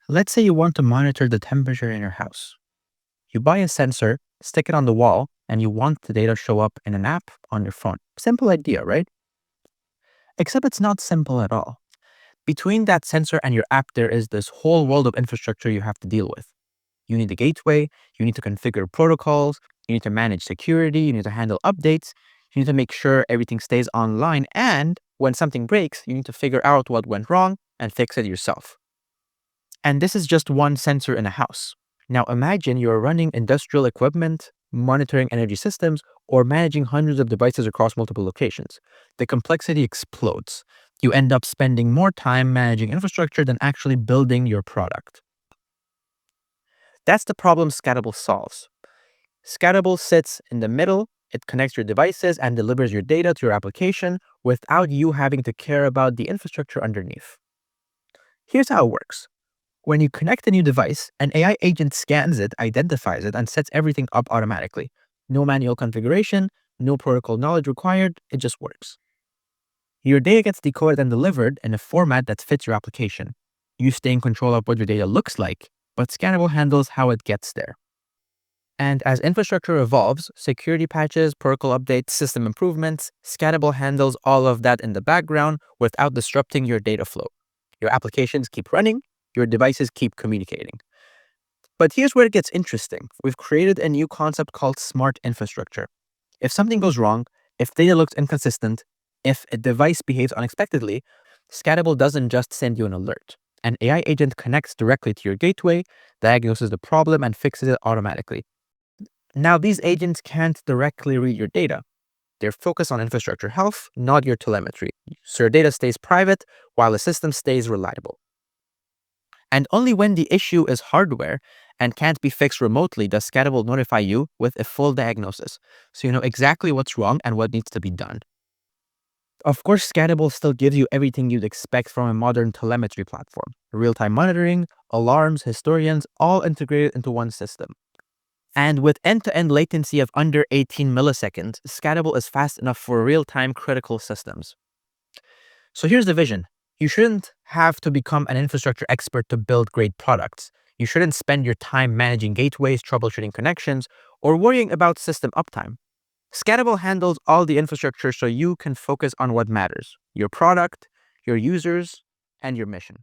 Let's say you want to monitor the temperature in your house. You buy a sensor, stick it on the wall, and you want the data show up in an app on your phone. Simple idea, right? Except it's not simple at all. Between that sensor and your app, there is this whole world of infrastructure you have to deal with. You need a gateway, you need to configure protocols, you need to manage security, you need to handle updates, you need to make sure everything stays online, and when something breaks, you need to figure out what went wrong and fix it yourself. And this is just one sensor in a house. Now imagine you're running industrial equipment, monitoring energy systems, or managing hundreds of devices across multiple locations. The complexity explodes. You end up spending more time managing infrastructure than actually building your product. That's the problem SCADABLE solves. SCADABLE sits in the middle, it connects your devices and delivers your data to your application without you having to care about the infrastructure underneath. Here's how it works. When you connect a new device, an AI agent scans it, identifies it, and sets everything up automatically. No manual configuration, no protocol knowledge required, it just works. Your data gets decoded and delivered in a format that fits your application. You stay in control of what your data looks like, but SCADABLE handles how it gets there. And as infrastructure evolves, security patches, protocol updates, system improvements, SCADABLE handles all of that in the background without disrupting your data flow. Your applications keep running, your devices keep communicating. But here's where it gets interesting. We've created a new concept called smart infrastructure. If something goes wrong, if data looks inconsistent, if a device behaves unexpectedly, SCADABLE doesn't just send you an alert. An AI agent connects directly to your gateway, diagnoses the problem, and fixes it automatically. Now, these agents can't directly read your data. They're focused on infrastructure health, not your telemetry. So your data stays private while the system stays reliable. And only when the issue is hardware and can't be fixed remotely does SCADABLE notify you with a full diagnosis, so you know exactly what's wrong and what needs to be done. Of course, SCADABLE still gives you everything you'd expect from a modern telemetry platform. Real-time monitoring, alarms, historians, all integrated into one system. And with end-to-end latency of under 18 milliseconds, SCADABLE is fast enough for real-time critical systems. So here's the vision. You shouldn't have to become an infrastructure expert to build great products. You shouldn't spend your time managing gateways, troubleshooting connections, or worrying about system uptime. SCADABLE handles all the infrastructure so you can focus on what matters: your product, your users, and your mission.